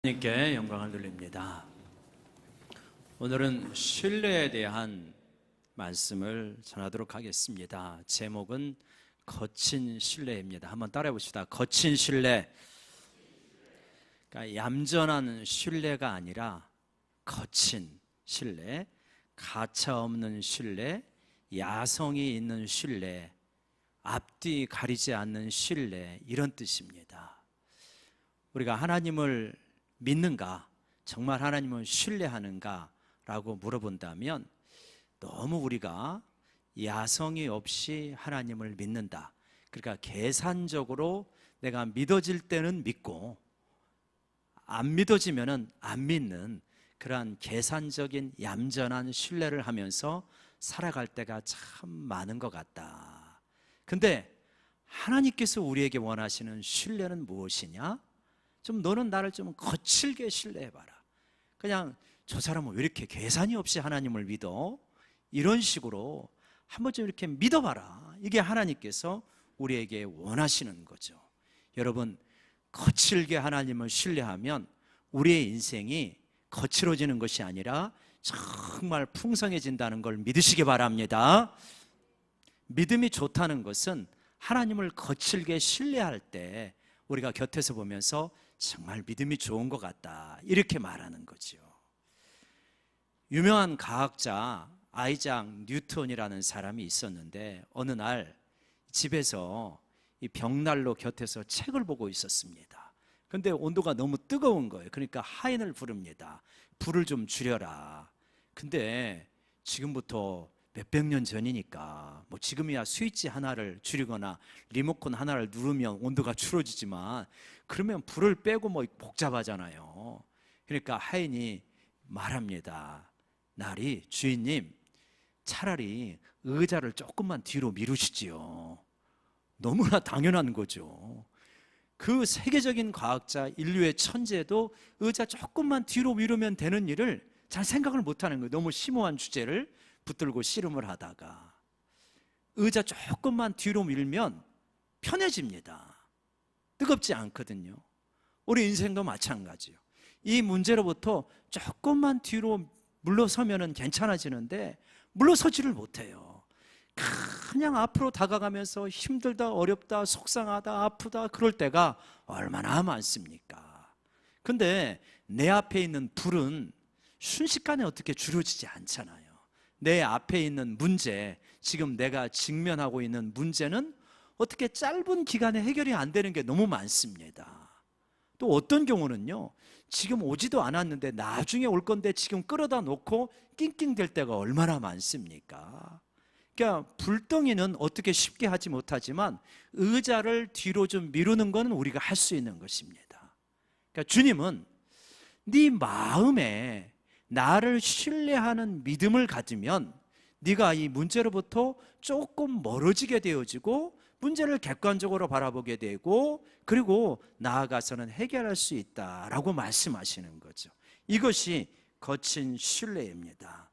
하나님께 영광을 돌립니다. 오늘은 신뢰에 대한 말씀을 전하도록 하겠습니다. 제목은 거친 신뢰입니다. 한번 따라해 봅시다. 거친 신뢰. 그러니까 얌전한 신뢰가 아니라 거친 신뢰, 가차 없는 신뢰, 야성이 있는 신뢰, 앞뒤 가리지 않는 신뢰, 이런 뜻입니다. 우리가 하나님을 믿는가? 정말 하나님을 신뢰하는가? 라고 물어본다면 너무 우리가 야성이 없이 하나님을 믿는다. 그러니까 계산적으로 내가 믿어질 때는 믿고 안 믿어지면은 안 믿는 그러한 계산적인 얌전한 신뢰를 하면서 살아갈 때가 참 많은 것 같다. 근데 하나님께서 우리에게 원하시는 신뢰는 무엇이냐? 좀 너는 나를 좀 거칠게 신뢰해봐라. 그냥 저 사람은 왜 이렇게 계산이 없이 하나님을 믿어? 이런 식으로 한번 좀 이렇게 믿어봐라. 이게 하나님께서 우리에게 원하시는 거죠. 여러분, 거칠게 하나님을 신뢰하면 우리의 인생이 거칠어지는 것이 아니라 정말 풍성해진다는 걸 믿으시기 바랍니다. 믿음이 좋다는 것은 하나님을 거칠게 신뢰할 때 우리가 곁에서 보면서 정말 믿음이 좋은 것 같다, 이렇게 말하는 거죠. 유명한 과학자 아이작 뉴턴이라는 사람이 있었는데 어느 날 집에서 이 벽난로 곁에서 책을 보고 있었습니다. 그런데 온도가 너무 뜨거운 거예요. 그러니까 하인을 부릅니다. 불을 좀 줄여라. 근데 지금부터 몇백 년 전이니까 뭐 지금이야 스위치 하나를 줄이거나 리모컨 하나를 누르면 온도가 줄어지지만 그러면 불을 빼고 뭐 복잡하잖아요. 그러니까 하인이 말합니다. 날이 주인님, 차라리 의자를 조금만 뒤로 미루시지요. 너무나 당연한 거죠. 그 세계적인 과학자, 인류의 천재도 의자 조금만 뒤로 미루면 되는 일을 잘 생각을 못하는 거예요. 너무 심오한 주제를 붙들고 씨름을 하다가 의자 조금만 뒤로 밀면 편해집니다. 뜨겁지 않거든요. 우리 인생도 마찬가지예요. 이 문제로부터 조금만 뒤로 물러서면 괜찮아지는데 물러서지를 못해요. 그냥 앞으로 다가가면서 힘들다, 어렵다, 속상하다, 아프다 그럴 때가 얼마나 많습니까? 근데 내 앞에 있는 불은 순식간에 어떻게 줄여지지 않잖아요. 내 앞에 있는 문제, 지금 내가 직면하고 있는 문제는 어떻게 짧은 기간에 해결이 안 되는 게 너무 많습니다. 또 어떤 경우는요, 지금 오지도 않았는데 나중에 올 건데 지금 끌어다 놓고 낑낑댈 때가 얼마나 많습니까? 그러니까 불덩이는 어떻게 쉽게 하지 못하지만 의자를 뒤로 좀 미루는 건 우리가 할 수 있는 것입니다. 그러니까 주님은 네 마음에 나를 신뢰하는 믿음을 가지면 네가 이 문제로부터 조금 멀어지게 되어지고 문제를 객관적으로 바라보게 되고 그리고 나아가서는 해결할 수 있다라고 말씀하시는 거죠. 이것이 거친 신뢰입니다.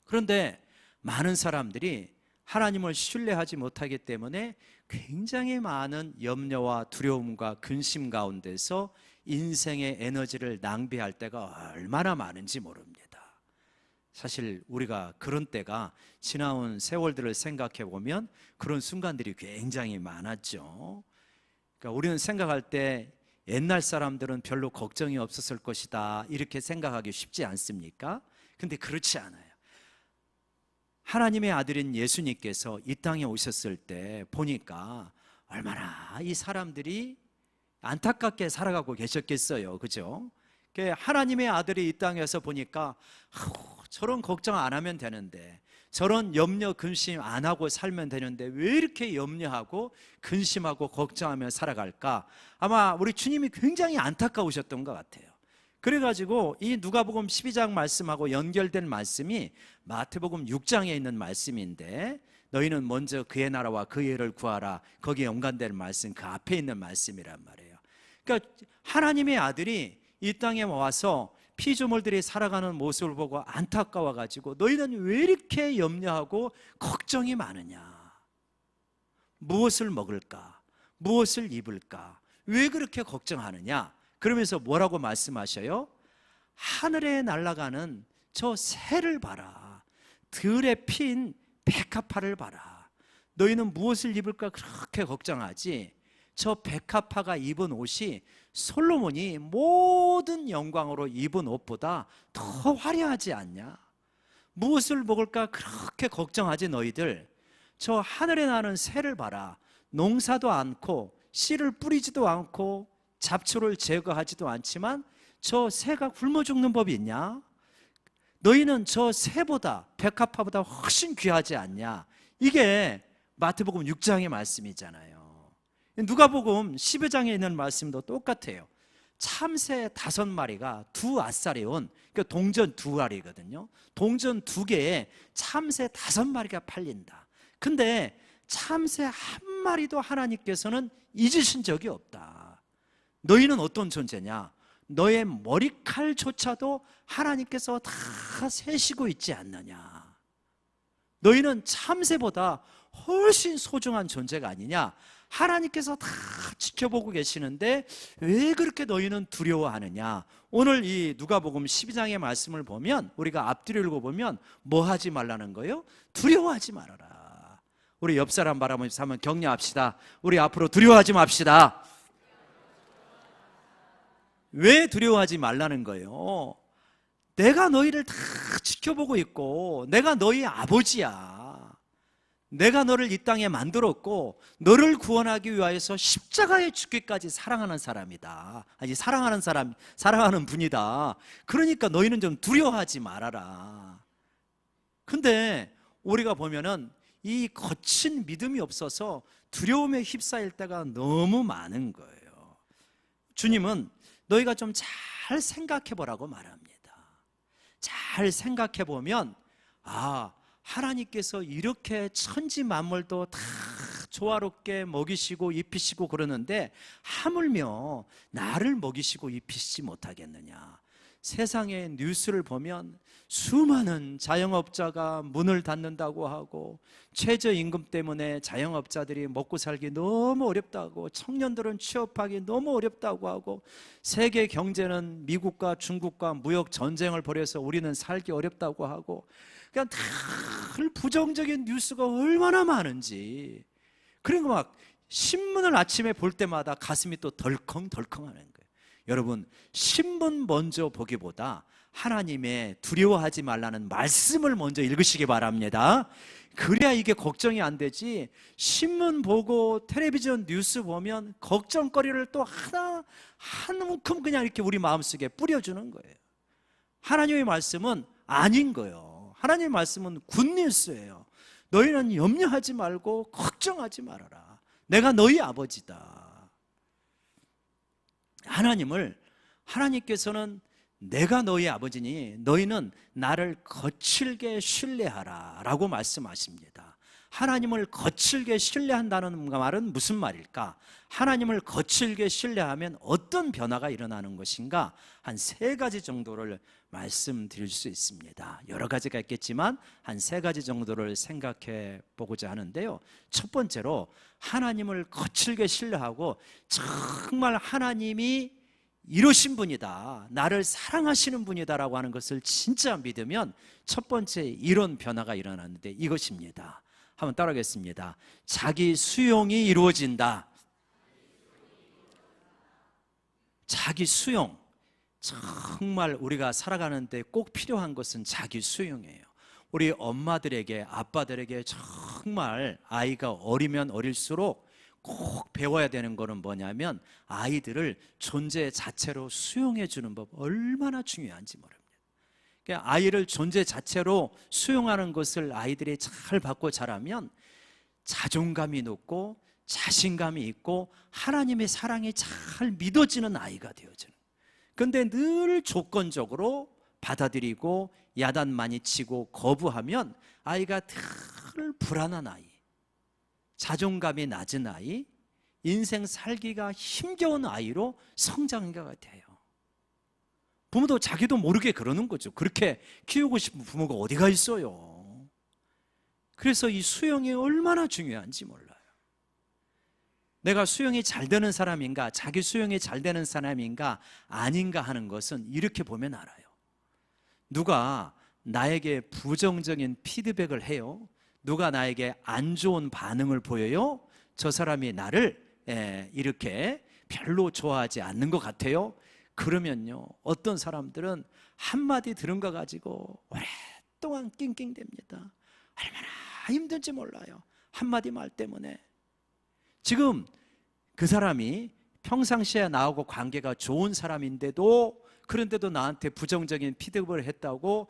그런데 많은 사람들이 하나님을 신뢰하지 못하기 때문에 굉장히 많은 염려와 두려움과 근심 가운데서 인생의 에너지를 낭비할 때가 얼마나 많은지 모릅니다. 사실 우리가 그런 때가 지나온 세월들을 생각해 보면 그런 순간들이 굉장히 많았죠. 그러니까 우리는 생각할 때 옛날 사람들은 별로 걱정이 없었을 것이다 이렇게 생각하기 쉽지 않습니까? 근데 그렇지 않아요. 하나님의 아들인 예수님께서 이 땅에 오셨을 때 보니까 얼마나 이 사람들이 안타깝게 살아가고 계셨겠어요. 그죠? 하나님의 아들이 이 땅에서 보니까 저런 걱정 안 하면 되는데, 저런 염려 근심 안 하고 살면 되는데 왜 이렇게 염려하고 근심하고 걱정하며 살아갈까? 아마 우리 주님이 굉장히 안타까우셨던 것 같아요. 그래가지고 이 누가복음 12장 말씀하고 연결된 말씀이 마태복음 6장에 있는 말씀인데, 너희는 먼저 그의 나라와 그의 의를 구하라, 거기에 연관된 말씀, 그 앞에 있는 말씀이란 말이에요. 그러니까 하나님의 아들이 이 땅에 와서 피조물들이 살아가는 모습을 보고 안타까워가지고 너희는 왜 이렇게 염려하고 걱정이 많으냐? 무엇을 먹을까? 무엇을 입을까? 왜 그렇게 걱정하느냐? 그러면서 뭐라고 말씀하셔요? 하늘에 날아가는 저 새를 봐라. 들에 핀 백합화를 봐라. 너희는 무엇을 입을까 그렇게 걱정하지? 저 백합화가 입은 옷이 솔로몬이 모든 영광으로 입은 옷보다 더 화려하지 않냐? 무엇을 먹을까 그렇게 걱정하지 너희들? 저 하늘에 나는 새를 봐라. 농사도 않고 씨를 뿌리지도 않고 잡초를 제거하지도 않지만 저 새가 굶어 죽는 법이 있냐? 너희는 저 새보다 백합화보다 훨씬 귀하지 않냐? 이게 마태복음 6장의 말씀이잖아요. 누가복음 10여장에 있는 말씀도 똑같아요. 참새 5마리가 두 아싸리 온, 그러니까 동전 2알이거든요. 동전 2개에 참새 5마리가 팔린다. 근데 참새 한 마리도 하나님께서는 잊으신 적이 없다. 너희는 어떤 존재냐? 너의 머리칼조차도 하나님께서 다 세시고 있지 않느냐? 너희는 참새보다 훨씬 소중한 존재가 아니냐? 하나님께서 다 지켜보고 계시는데 왜 그렇게 너희는 두려워하느냐? 오늘 이 누가복음 12장의 말씀을 보면, 우리가 앞뒤로 읽어보면 뭐 하지 말라는 거예요? 두려워하지 말아라. 우리 옆 사람 바라보면서 한번 격려합시다. 우리 앞으로 두려워하지 맙시다. 왜 두려워하지 말라는 거예요? 내가 너희를 다 지켜보고 있고 내가 너희 아버지야. 내가 너를 이 땅에 만들었고 너를 구원하기 위하여서 십자가에 죽기까지 사랑하는 사람이다. 아니, 사랑하는 분이다. 그러니까 너희는 좀 두려워하지 말아라. 근데 우리가 보면은 이 거친 믿음이 없어서 두려움에 휩싸일 때가 너무 많은 거예요. 주님은 너희가 좀 잘 생각해 보라고 말합니다. 잘 생각해 보면, 하나님께서 이렇게 천지 만물도 다 조화롭게 먹이시고 입히시고 그러는데 하물며 나를 먹이시고 입히시지 못하겠느냐? 세상의 뉴스를 보면 수많은 자영업자가 문을 닫는다고 하고, 최저임금 때문에 자영업자들이 먹고 살기 너무 어렵다고, 청년들은 취업하기 너무 어렵다고 하고, 세계 경제는 미국과 중국과 무역 전쟁을 벌여서 우리는 살기 어렵다고 하고, 그냥 늘 부정적인 뉴스가 얼마나 많은지. 그리고 막 신문을 아침에 볼 때마다 가슴이 또 덜컹덜컹하는 거예요. 여러분, 신문 먼저 보기보다 하나님의 두려워하지 말라는 말씀을 먼저 읽으시기 바랍니다. 그래야 이게 걱정이 안 되지. 신문 보고 텔레비전 뉴스 보면 걱정거리를 또 하나 한 움큼 그냥 이렇게 우리 마음속에 뿌려주는 거예요. 하나님의 말씀은 아닌 거예요. 하나님의 말씀은 굿뉴스예요. 너희는 염려하지 말고 걱정하지 말아라. 내가 너희 아버지다. 하나님께서는 내가 너희 아버지니 너희는 나를 거칠게 신뢰하라 라고 말씀하십니다. 하나님을 거칠게 신뢰한다는 말은 무슨 말일까? 하나님을 거칠게 신뢰하면 어떤 변화가 일어나는 것인가? 한 3가지 정도를 말씀드릴 수 있습니다. 여러 가지가 있겠지만 한 3가지 정도를 생각해 보고자 하는데요. 첫 번째로, 하나님을 거칠게 신뢰하고 정말 하나님이 이루신 분이다, 나를 사랑하시는 분이다라고 하는 것을 진짜 믿으면 첫 번째 이런 변화가 일어나는데 이것입니다. 한번 따라하겠습니다. 자기 수용이 이루어진다. 자기 수용. 정말 우리가 살아가는데 꼭 필요한 것은 자기 수용이에요. 우리 엄마들에게, 아빠들에게 정말 아이가 어리면 어릴수록 꼭 배워야 되는 거는 뭐냐면, 아이들을 존재 자체로 수용해 주는 법, 얼마나 중요한지 모릅니다. 그러니까 아이를 존재 자체로 수용하는 것을 아이들이 잘 받고 자라면 자존감이 높고 자신감이 있고 하나님의 사랑이 잘 믿어지는 아이가 되어지는. 그런데 늘 조건적으로 받아들이고 야단 많이 치고 거부하면 아이가 늘 불안한 아이, 자존감이 낮은 아이, 인생 살기가 힘겨운 아이로 성장한 것 같아요. 부모도 자기도 모르게 그러는 거죠. 그렇게 키우고 싶은 부모가 어디가 있어요. 그래서 이 수용이 얼마나 중요한지 몰라요. 내가 수용이 잘 되는 사람인가, 자기 수용이 잘 되는 사람인가 아닌가 하는 것은 이렇게 보면 알아요. 누가 나에게 부정적인 피드백을 해요? 누가 나에게 안 좋은 반응을 보여요? 저 사람이 나를 이렇게 별로 좋아하지 않는 것 같아요? 그러면요, 어떤 사람들은 한마디 들은 거 가지고 오랫동안 낑낑댑니다. 얼마나 힘든지 몰라요, 한마디 말 때문에. 지금 그 사람이 평상시에 나하고 관계가 좋은 사람인데도, 그런데도 나한테 부정적인 피드백을 했다고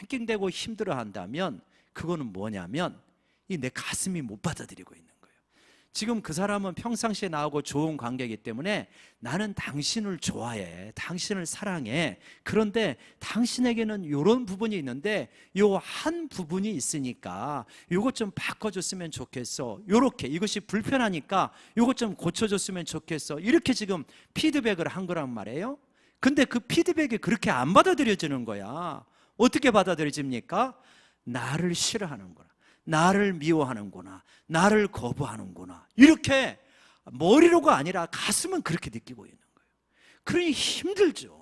낑낑대고 힘들어한다면 그거는 뭐냐면 이 내 가슴이 못 받아들이고 있는 거예요. 지금 그 사람은 평상시에 나하고 좋은 관계이기 때문에 나는 당신을 좋아해, 당신을 사랑해. 그런데 당신에게는 이런 부분이 있는데 요 한 부분이 있으니까 요것 좀 바꿔줬으면 좋겠어, 요렇게 이것이 불편하니까 요것 좀 고쳐줬으면 좋겠어, 이렇게 지금 피드백을 한 거란 말이에요. 근데 그 피드백이 그렇게 안 받아들여지는 거야. 어떻게 받아들여집니까? 나를 싫어하는구나, 나를 미워하는구나, 나를 거부하는구나, 이렇게 머리로가 아니라 가슴은 그렇게 느끼고 있는 거예요. 그러니 힘들죠.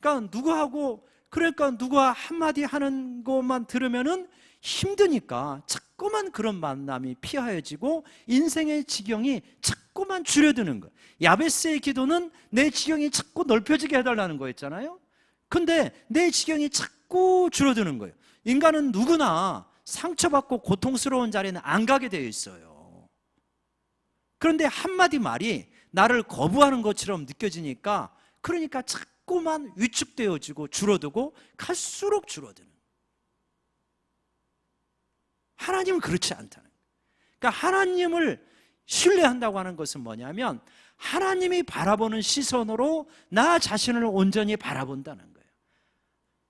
그러니까 누가 한마디 하는 것만 들으면은 힘드니까 자꾸만 그런 만남이 피하여지고 인생의 지경이 자꾸만 줄여드는 거예요. 야베스의 기도는 내 지경이 자꾸 넓혀지게 해달라는 거였잖아요. 근데 내 지경이 자꾸 줄어드는 거예요. 인간은 누구나 상처받고 고통스러운 자리는 안 가게 되어 있어요. 그런데 한마디 말이 나를 거부하는 것처럼 느껴지니까, 그러니까 자꾸만 위축되어지고 줄어들고 갈수록 줄어드는. 하나님은 그렇지 않다는 거예요. 그러니까 하나님을 신뢰한다고 하는 것은 뭐냐면 하나님이 바라보는 시선으로 나 자신을 온전히 바라본다는 거예요.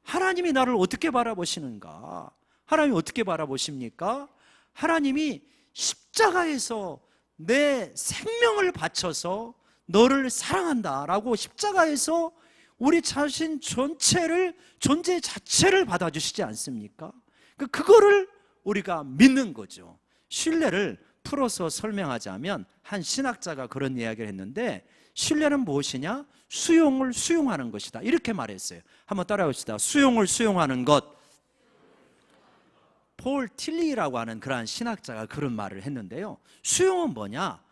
하나님이 나를 어떻게 바라보시는가? 하나님이 어떻게 바라보십니까? 하나님이 십자가에서 내 생명을 바쳐서 너를 사랑한다라고 십자가에서 우리 자신 전체를, 존재 자체를 받아주시지 않습니까? 그거를 우리가 믿는 거죠. 신뢰를 풀어서 설명하자면 한 신학자가 그런 이야기를 했는데, 신뢰는 무엇이냐? 수용을 수용하는 것이다, 이렇게 말했어요. 한번 따라해봅시다. 수용을 수용하는 것. 폴 틸리라고 하는 그러한 신학자가 그런 말을 했는데요, 수용은 뭐냐?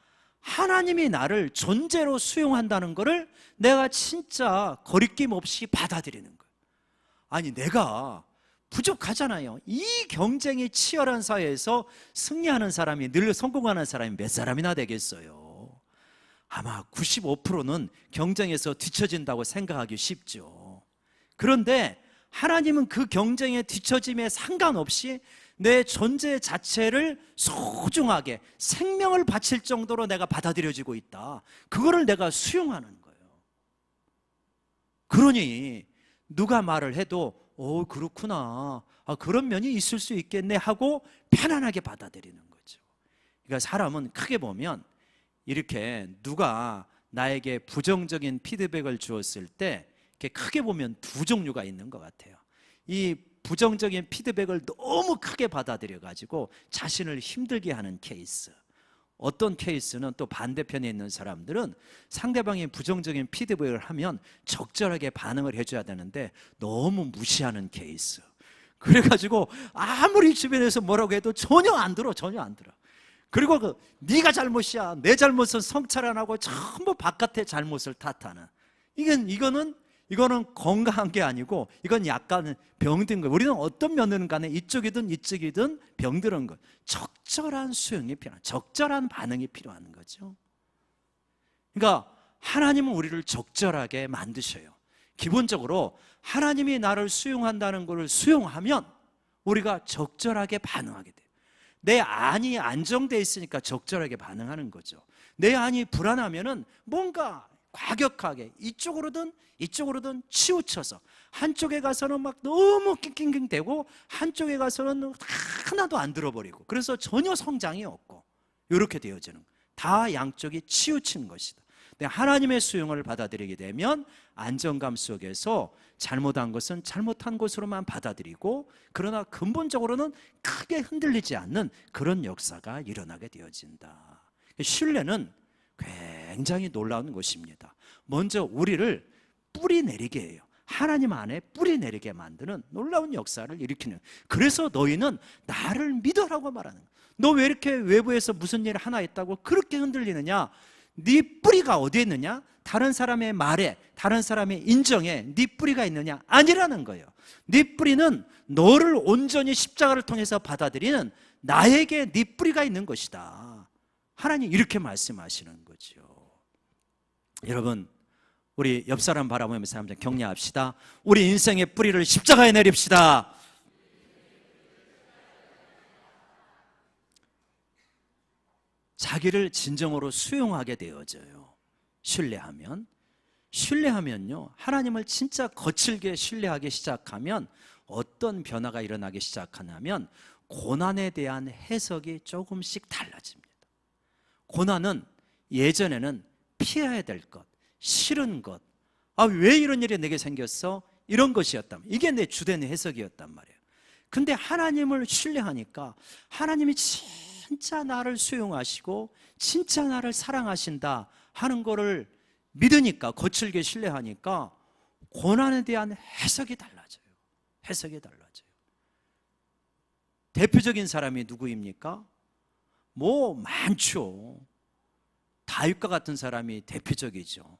하나님이 나를 존재로 수용한다는 것을 내가 진짜 거리낌 없이 받아들이는 거예요. 아니, 내가 부족하잖아요. 이 경쟁이 치열한 사회에서 승리하는 사람이, 늘 성공하는 사람이 몇 사람이나 되겠어요? 아마 95%는 경쟁에서 뒤처진다고 생각하기 쉽죠. 그런데 하나님은 그 경쟁에 뒤처짐에 상관없이 내 존재 자체를 소중하게 생명을 바칠 정도로 내가 받아들여지고 있다, 그거를 내가 수용하는 거예요. 그러니 누가 말을 해도 그렇구나, 그런 면이 있을 수 있겠네 하고 편안하게 받아들이는 거죠. 그러니까 사람은 크게 보면 이렇게 누가 나에게 부정적인 피드백을 주었을 때 이렇게 크게 보면 두 종류가 있는 것 같아요. 이 부정적인 피드백을 너무 크게 받아들여 가지고 자신을 힘들게 하는 케이스. 어떤 케이스는 또 반대편에 있는 사람들은 상대방이 부정적인 피드백을 하면 적절하게 반응을 해줘야 되는데 너무 무시하는 케이스. 그래가지고 아무리 주변에서 뭐라고 해도 전혀 안 들어. 그리고 네가 잘못이야, 내 잘못은 성찰 안 하고 전부 바깥의 잘못을 탓하는. 이거는 건강한 게 아니고 이건 약간 병든 거예요. 우리는 어떤 면은 간에 이쪽이든 병들은 것. 적절한 수용이 필요한, 적절한 반응이 필요한 거죠. 그러니까 하나님은 우리를 적절하게 만드셔요. 기본적으로 하나님이 나를 수용한다는 것을 수용하면 우리가 적절하게 반응하게 돼요. 내 안이 안정되어 있으니까 적절하게 반응하는 거죠. 내 안이 불안하면은 뭔가 과격하게 이쪽으로든 치우쳐서, 한쪽에 가서는 막 너무 낑낑낑대고 한쪽에 가서는 하나도 안 들어버리고, 그래서 전혀 성장이 없고 이렇게 되어지는 거예요. 다 양쪽이 치우치는 것이다. 근데 하나님의 수용을 받아들이게 되면 안정감 속에서 잘못한 것은 잘못한 것으로만 받아들이고, 그러나 근본적으로는 크게 흔들리지 않는 그런 역사가 일어나게 되어진다. 신뢰는 굉장히 놀라운 것입니다. 먼저 우리를 뿌리 내리게 해요. 하나님 안에 뿌리 내리게 만드는 놀라운 역사를 일으키는. 그래서 너희는 나를 믿어라고 말하는 거야. 너 왜 이렇게 외부에서 무슨 일 하나 있다고 그렇게 흔들리느냐? 네 뿌리가 어디에 있느냐? 다른 사람의 말에, 다른 사람의 인정에 네 뿌리가 있느냐? 아니라는 거예요. 네 뿌리는 너를 온전히 십자가를 통해서 받아들이는 나에게 네 뿌리가 있는 것이다. 하나님 이렇게 말씀하시는 거죠. 여러분, 우리 옆 사람 바라보면서 한번 격려합시다. 우리 인생의 뿌리를 십자가에 내립시다. 자기를 진정으로 수용하게 되어져요. 신뢰하면요, 하나님을 진짜 거칠게 신뢰하기 시작하면 어떤 변화가 일어나기 시작하냐면 고난에 대한 해석이 조금씩 달라집니다. 고난은 예전에는 피해야 될 것, 싫은 것, 왜 이런 일이 내게 생겼어? 이런 것이었단 말이에요. 이게 내 주된 해석이었단 말이에요. 근데 하나님을 신뢰하니까 하나님이 진짜 나를 수용하시고 진짜 나를 사랑하신다 하는 거를 믿으니까, 거칠게 신뢰하니까 고난에 대한 해석이 달라져요. 해석이 달라져요. 대표적인 사람이 누구입니까? 많죠. 다윗과 같은 사람이 대표적이죠.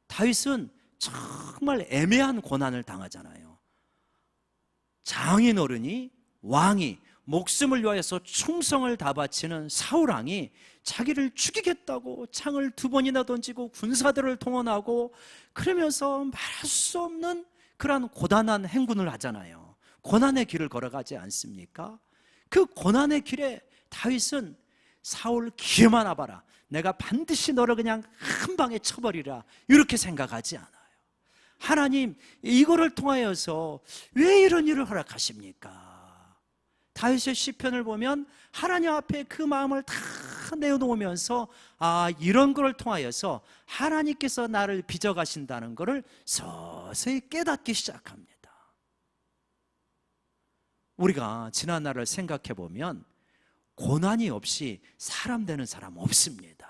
다윗은 정말 애매한 고난을 당하잖아요. 장인어른이, 왕이 목숨을 위하여서 충성을 다 바치는 사울왕이 자기를 죽이겠다고 창을 2번이나 던지고 군사들을 동원하고 그러면서 말할 수 없는 그러한 고단한 행군을 하잖아요. 고난의 길을 걸어가지 않습니까? 그 고난의 길에 다윗은 사울 기회만 와봐라, 내가 반드시 너를 그냥 한 방에 쳐버리라, 이렇게 생각하지 않아요. 하나님, 이거를 통하여서 왜 이런 일을 허락하십니까? 다윗의 시편을 보면 하나님 앞에 그 마음을 다 내어놓으면서 이런 거를 통하여서 하나님께서 나를 빚어가신다는 것을 서서히 깨닫기 시작합니다. 우리가 지난 날을 생각해 보면 고난이 없이 사람 되는 사람 없습니다.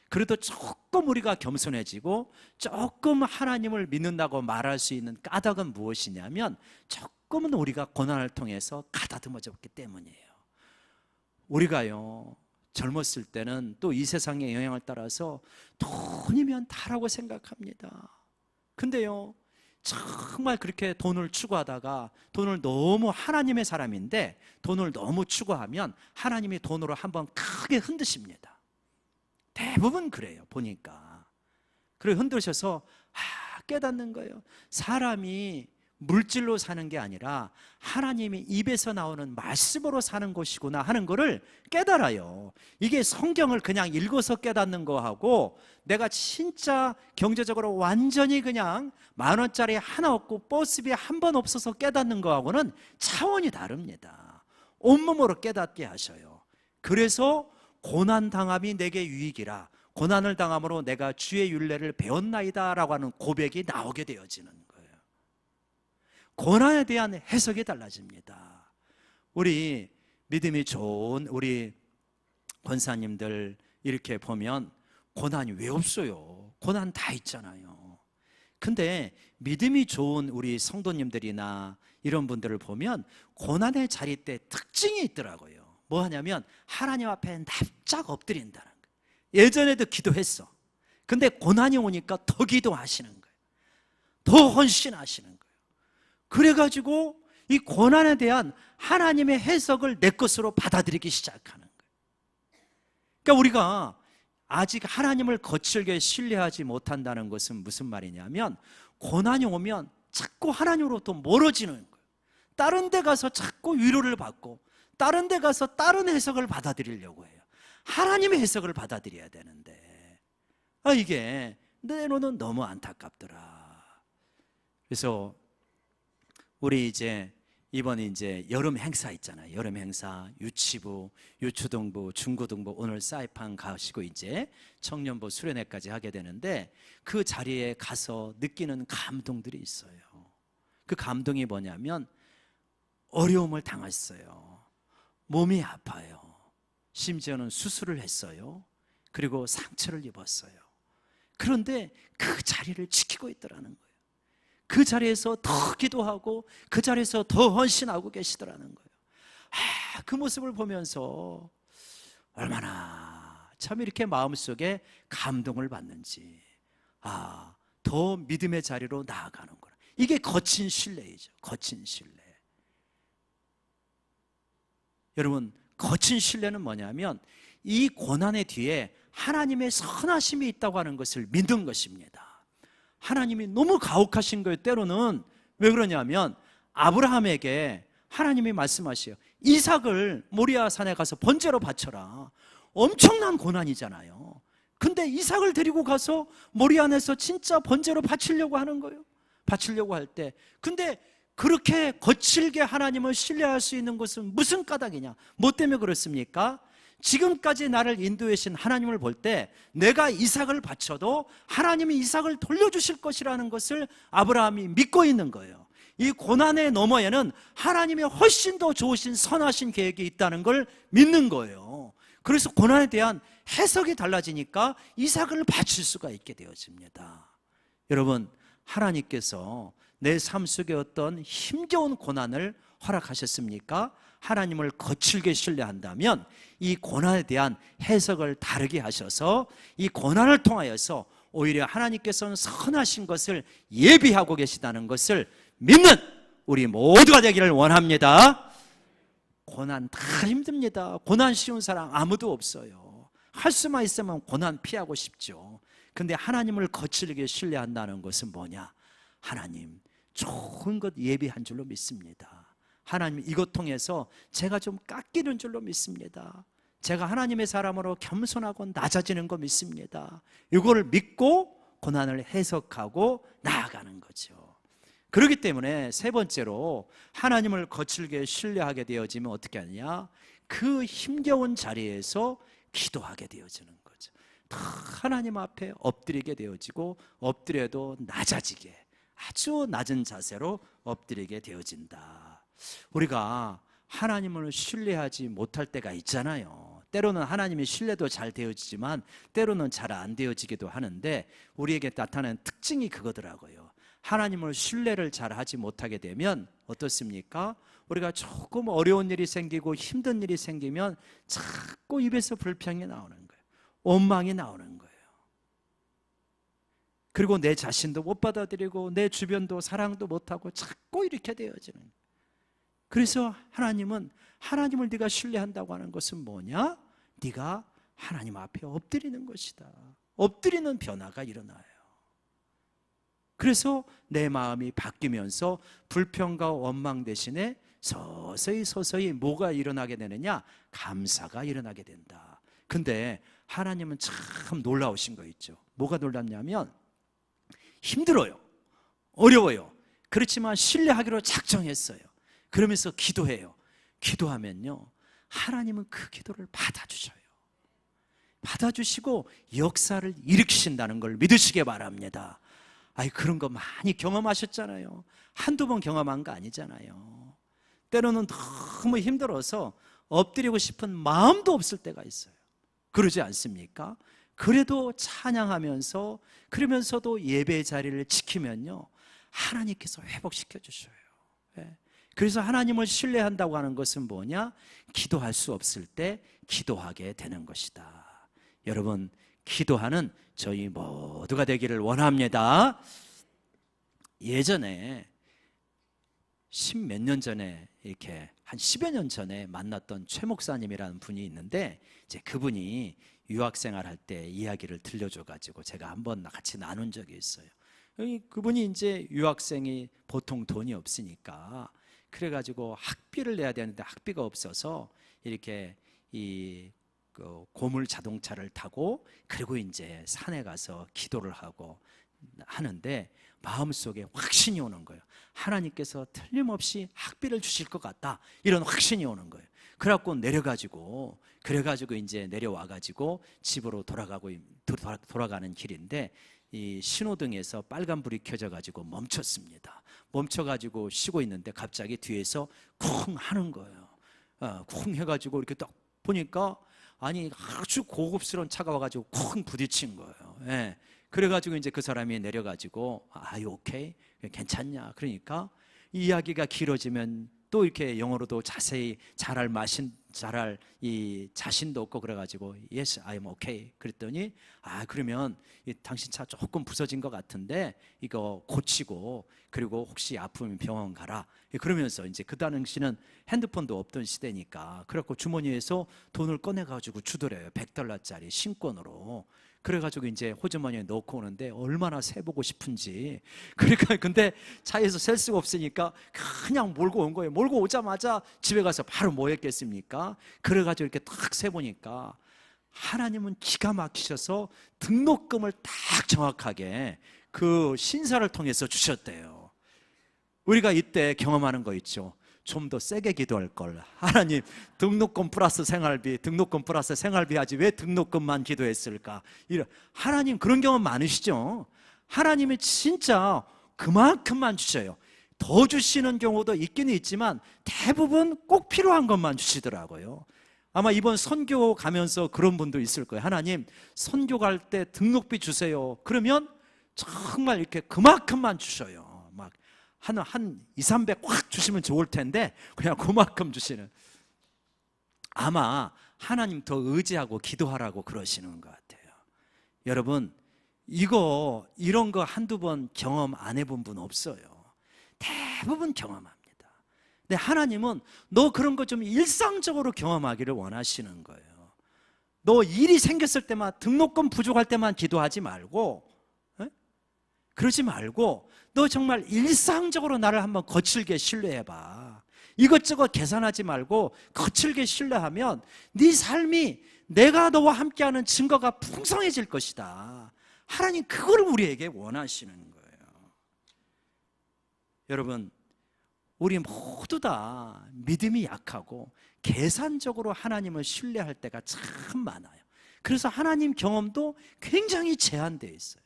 그래도 조금 우리가 겸손해지고 조금 하나님을 믿는다고 말할 수 있는 까닭은 무엇이냐면 조금은 우리가 고난을 통해서 가다듬어졌기 때문이에요. 우리가요, 젊었을 때는 또 이 세상의 영향을 따라서 돈이면 다라고 생각합니다. 근데요, 정말 그렇게 돈을 추구하다가 돈을 너무, 하나님의 사람인데 돈을 너무 추구하면 하나님이 돈으로 한번 크게 흔드십니다. 대부분 그래요, 보니까. 그리고 흔드셔서 깨닫는 거예요. 사람이 물질로 사는 게 아니라 하나님이 입에서 나오는 말씀으로 사는 것이구나 하는 것을 깨달아요. 이게 성경을 그냥 읽어서 깨닫는 거하고 내가 진짜 경제적으로 완전히 그냥 10,000원짜리 하나 없고 버스비 한 번 없어서 깨닫는 거하고는 차원이 다릅니다. 온몸으로 깨닫게 하셔요. 그래서 고난당함이 내게 유익이라, 고난을 당함으로 내가 주의 율례를 배웠나이다 라고 하는 고백이 나오게 되어지는 거예요. 고난에 대한 해석이 달라집니다. 우리 믿음이 좋은 우리 권사님들 이렇게 보면 고난이 왜 없어요? 고난 다 있잖아요. 근데 믿음이 좋은 우리 성도님들이나 이런 분들을 보면 고난의 자리 때 특징이 있더라고요. 뭐 하냐면 하나님 앞에 납작 엎드린다는 거예요. 예전에도 기도했어. 근데 고난이 오니까 더 기도하시는 거예요. 더 헌신하시는 거예요. 그래가지고 이 고난에 대한 하나님의 해석을 내 것으로 받아들이기 시작하는 거예요. 그러니까 우리가 아직 하나님을 거칠게 신뢰하지 못한다는 것은 무슨 말이냐면 고난이 오면 자꾸 하나님으로부터 멀어지는 거예요. 다른 데 가서 자꾸 위로를 받고 다른 데 가서 다른 해석을 받아들이려고 해요. 하나님의 해석을 받아들여야 되는데 이게 때로는 너무 안타깝더라. 그래서 우리 이번에 여름 행사 있잖아요. 여름 행사, 유치부, 유초등부, 중고등부 오늘 사이판 가시고 청년부 수련회까지 하게 되는데 그 자리에 가서 느끼는 감동들이 있어요. 그 감동이 뭐냐면 어려움을 당했어요. 몸이 아파요. 심지어는 수술을 했어요. 그리고 상처를 입었어요. 그런데 그 자리를 지키고 있더라는 거예요. 그 자리에서 더 기도하고 그 자리에서 더 헌신하고 계시더라는 거예요. 그 모습을 보면서 얼마나 참 이렇게 마음속에 감동을 받는지, 더 믿음의 자리로 나아가는구나. 이게 거친 신뢰이죠. 거친 신뢰. 여러분, 거친 신뢰는 뭐냐면 이 고난의 뒤에 하나님의 선하심이 있다고 하는 것을 믿는 것입니다. 하나님이 너무 가혹하신 거예요. 때로는. 왜 그러냐면 아브라함에게 하나님이 말씀하셔요. 이삭을 모리아 산에 가서 번제로 바쳐라. 엄청난 고난이잖아요. 근데 이삭을 데리고 가서 모리아에서 진짜 번제로 바치려고 하는 거예요. 바치려고 할 때, 근데 그렇게 거칠게 하나님을 신뢰할 수 있는 것은 무슨 까닭이냐? 뭐 때문에 그렇습니까? 지금까지 나를 인도해 신 하나님을 볼 때 내가 이삭을 바쳐도 하나님이 이삭을 돌려주실 것이라는 것을 아브라함이 믿고 있는 거예요. 이 고난의 너머에는 하나님의 훨씬 더 좋으신 선하신 계획이 있다는 걸 믿는 거예요. 그래서 고난에 대한 해석이 달라지니까 이삭을 바칠 수가 있게 되어집니다. 여러분, 하나님께서 내 삶 속에 어떤 힘겨운 고난을 허락하셨습니까? 하나님을 거칠게 신뢰한다면 이 고난에 대한 해석을 다르게 하셔서 이 고난을 통하여서 오히려 하나님께서는 선하신 것을 예비하고 계시다는 것을 믿는 우리 모두가 되기를 원합니다. 고난 다 힘듭니다. 고난 쉬운 사람 아무도 없어요. 할 수만 있으면 고난 피하고 싶죠. 근데 하나님을 거칠게 신뢰한다는 것은 뭐냐? 하나님 좋은 것 예비한 줄로 믿습니다. 하나님 이것 통해서 제가 좀 깎이는 줄로 믿습니다. 제가 하나님의 사람으로 겸손하고 낮아지는 거 믿습니다. 이거를 믿고 고난을 해석하고 나아가는 거죠. 그렇기 때문에 세 번째로 하나님을 거칠게 신뢰하게 되어지면 어떻게 하느냐? 그 힘겨운 자리에서 기도하게 되어지는 거죠. 다 하나님 앞에 엎드리게 되어지고 엎드려도 낮아지게, 아주 낮은 자세로 엎드리게 되어진다. 우리가 하나님을 신뢰하지 못할 때가 있잖아요. 때로는 하나님의 신뢰도 잘 되어지지만 때로는 잘 안 되어지기도 하는데 우리에게 나타나는 특징이 그거더라고요. 하나님을 신뢰를 잘 하지 못하게 되면 어떻습니까? 우리가 조금 어려운 일이 생기고 힘든 일이 생기면 자꾸 입에서 불평이 나오는 거예요. 원망이 나오는 거예요. 그리고 내 자신도 못 받아들이고 내 주변도 사랑도 못하고 자꾸 이렇게 되어지는 거예요. 그래서 하나님은, 하나님을 네가 신뢰한다고 하는 것은 뭐냐? 네가 하나님 앞에 엎드리는 것이다. 엎드리는 변화가 일어나요. 그래서 내 마음이 바뀌면서 불평과 원망 대신에 서서히 뭐가 일어나게 되느냐? 감사가 일어나게 된다. 근데 하나님은 참 놀라우신 거 있죠. 뭐가 놀랍냐면 힘들어요. 어려워요. 그렇지만 신뢰하기로 작정했어요. 그러면서 기도해요. 기도하면요, 하나님은 그 기도를 받아주셔요. 받아주시고 역사를 일으키신다는 걸 믿으시기 바랍니다. 그런 거 많이 경험하셨잖아요. 한두 번 경험한 거 아니잖아요. 때로는 너무 힘들어서 엎드리고 싶은 마음도 없을 때가 있어요. 그러지 않습니까? 그래도 찬양하면서, 그러면서도 예배의 자리를 지키면요, 하나님께서 회복시켜 주셔요. 그래서 하나님을 신뢰한다고 하는 것은 뭐냐? 기도할 수 없을 때 기도하게 되는 것이다. 여러분, 기도하는 저희 모두가 되기를 원합니다. 예전에 10몇 년 전에, 이렇게 한 10여 년 전에 만났던 최 목사님이라는 분이 있는데, 이제 그분이 유학생활 할 때 이야기를 들려줘가지고 제가 한번 같이 나눈 적이 있어요. 그분이 이제 유학생이 보통 돈이 없으니까 그래가지고 학비를 내야 되는데 학비가 없어서 이렇게 고물 자동차를 타고, 그리고 이제 산에 가서 기도를 하고 하는데 마음속에 확신이 오는 거예요. 하나님께서 틀림없이 학비를 주실 것 같다, 이런 확신이 오는 거예요. 그래갖고 그래가지고 이제 내려와가지고 집으로 돌아가는 길인데, 이 신호등에서 빨간불이 켜져가지고 멈췄습니다. 멈춰가지고 쉬고 있는데 갑자기 뒤에서 쿵 하는 거예요. 쿵 해가지고 이렇게 딱 보니까 아니 아주 고급스러운 차가 와가지고 쿵 부딪힌 거예요. 예. 그래가지고 이제 그 사람이 내려가지고 오케이? 괜찮냐? 그러니까 이 이야기가 길어지면 또 이렇게 영어로도 자세히 잘할 이 자신도 없고 그래가지고 Yes, I'm okay. 그랬더니 그러면 당신 차 조금 부서진 것 같은데 이거 고치고 그리고 혹시 아프면 병원 가라. 그러면서 이제 그 당시는 핸드폰도 없던 시대니까 그래갖고 주머니에서 돈을 꺼내가지고 주더래요. $100짜리 신권으로. 그래가지고 이제 호주머니에 넣고 오는데 얼마나 세보고 싶은지. 그러니까 근데 차에서 셀 수가 없으니까 그냥 몰고 온 거예요. 몰고 오자마자 집에 가서 바로 뭐 했겠습니까? 그래가지고 이렇게 딱 세보니까 하나님은 기가 막히셔서 등록금을 딱 정확하게 그 신사를 통해서 주셨대요. 우리가 이때 경험하는 거 있죠. 좀 더 세게 기도할 걸. 하나님, 등록금 플러스 생활비, 등록금 플러스 생활비 하지 왜 등록금만 기도했을까? 하나님 그런 경험 많으시죠? 하나님이 진짜 그만큼만 주셔요. 더 주시는 경우도 있기는 있지만 대부분 꼭 필요한 것만 주시더라고요. 아마 이번 선교 가면서 그런 분도 있을 거예요. 하나님, 선교 갈 때 등록비 주세요. 그러면 정말 이렇게 그만큼만 주셔요. 막 한 2, 300 확 주시면 좋을 텐데 그냥 그만큼 주시는. 아마 하나님 더 의지하고 기도하라고 그러시는 것 같아요. 여러분, 이런 거 한두 번 경험 안 해본 분 없어요. 대부분 경험합니다. 근데 하나님은 너 그런 거 좀 일상적으로 경험하기를 원하시는 거예요. 너 일이 생겼을 때만, 등록금 부족할 때만 기도하지 말고, 그러지 말고 너 정말 일상적으로 나를 한번 거칠게 신뢰해봐. 이것저것 계산하지 말고 거칠게 신뢰하면 네 삶이 내가 너와 함께하는 증거가 풍성해질 것이다. 하나님 그걸 우리에게 원하시는 거예요. 여러분, 우리 모두 다 믿음이 약하고 계산적으로 하나님을 신뢰할 때가 참 많아요. 그래서 하나님 경험도 굉장히 제한되어 있어요.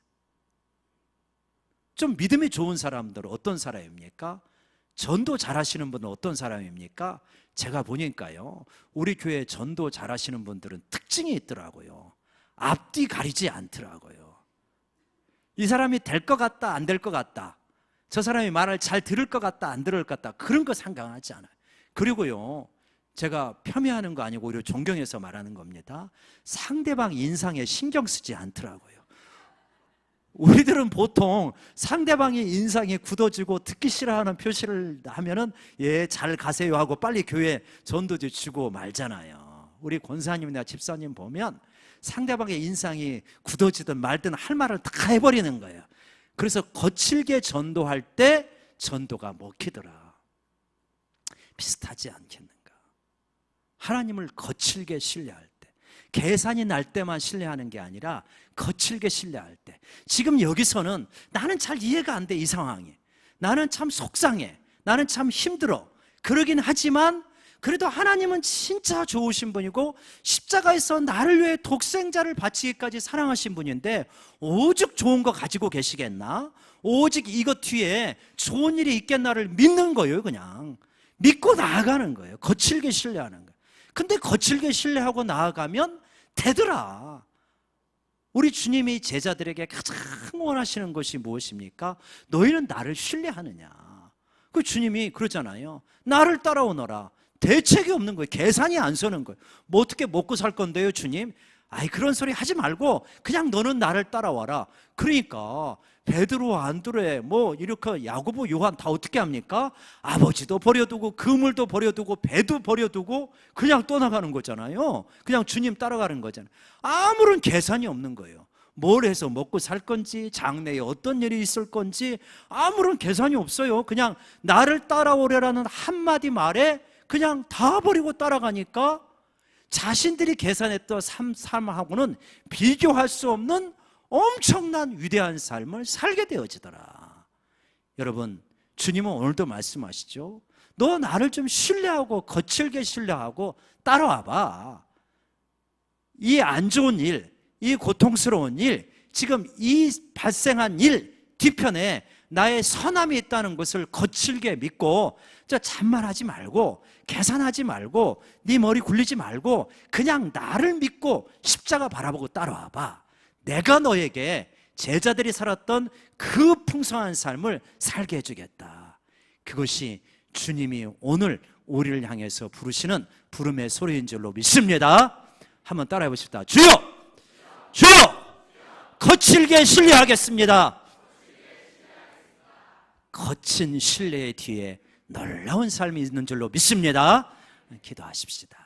좀 믿음이 좋은 사람들은 어떤 사람입니까? 전도 잘하시는 분은 어떤 사람입니까? 제가 보니까요, 우리 교회 전도 잘하시는 분들은 특징이 있더라고요. 앞뒤 가리지 않더라고요. 이 사람이 될 것 같다, 안 될 것 같다, 저 사람이 말을 잘 들을 것 같다, 안 들을 것 같다, 그런 거 상관하지 않아요. 그리고요, 제가 폄훼하는 거 아니고 오히려 존경해서 말하는 겁니다. 상대방 인상에 신경 쓰지 않더라고요. 우리들은 보통 상대방의 인상이 굳어지고 듣기 싫어하는 표시를 하면은 잘 가세요 하고 빨리 교회 전도지 주고 말잖아요. 우리 권사님이나 집사님 보면 상대방의 인상이 굳어지든 말든 할 말을 다 해버리는 거예요. 그래서 거칠게 전도할 때 전도가 먹히더라. 비슷하지 않겠는가? 하나님을 거칠게 신뢰할 때, 계산이 날 때만 신뢰하는 게 아니라 거칠게 신뢰할 때. 지금 여기서는 나는 잘 이해가 안 돼, 이 상황이. 나는 참 속상해, 나는 참 힘들어. 그러긴 하지만 그래도 하나님은 진짜 좋으신 분이고 십자가에서 나를 위해 독생자를 바치기까지 사랑하신 분인데 오직 좋은 거 가지고 계시겠나? 오직 이것 뒤에 좋은 일이 있겠나를 믿는 거예요. 그냥 믿고 나아가는 거예요. 거칠게 신뢰하는 거예요. 근데 거칠게 신뢰하고 나아가면 되더라. 우리 주님이 제자들에게 가장 원하시는 것이 무엇입니까? 너희는 나를 신뢰하느냐? 그 주님이 그러잖아요. 나를 따라오너라. 대책이 없는 거예요. 계산이 안 서는 거예요. 뭐 어떻게 먹고 살 건데요, 주님? 그런 소리 하지 말고 그냥 너는 나를 따라와라. 그러니까 베드로, 안드레, 이렇게 야고보, 요한 다 어떻게 합니까? 아버지도 버려두고 그물도 버려두고 배도 버려두고 그냥 떠나가는 거잖아요. 그냥 주님 따라가는 거잖아요. 아무런 계산이 없는 거예요. 뭘 해서 먹고 살 건지, 장래에 어떤 일이 있을 건지 아무런 계산이 없어요. 그냥 나를 따라오래라는 한마디 말에 그냥 다 버리고 따라가니까 자신들이 계산했던 삶하고는 비교할 수 없는 엄청난 위대한 삶을 살게 되어지더라. 여러분, 주님은 오늘도 말씀하시죠. 너 나를 좀 신뢰하고 거칠게 신뢰하고 따라와봐. 이 안 좋은 일, 이 고통스러운 일, 지금 이 발생한 일 뒤편에 나의 선함이 있다는 것을 거칠게 믿고 잔말하지 말고 계산하지 말고 네 머리 굴리지 말고 그냥 나를 믿고 십자가 바라보고 따라와봐. 내가 너에게 제자들이 살았던 그 풍성한 삶을 살게 해주겠다. 그것이 주님이 오늘 우리를 향해서 부르시는 부름의 소리인 줄로 믿습니다. 한번 따라해 보십시다. 주여! 주여! 거칠게 신뢰하겠습니다. 거친 신뢰의 뒤에 놀라운 삶이 있는 줄로 믿습니다. 기도하십시다.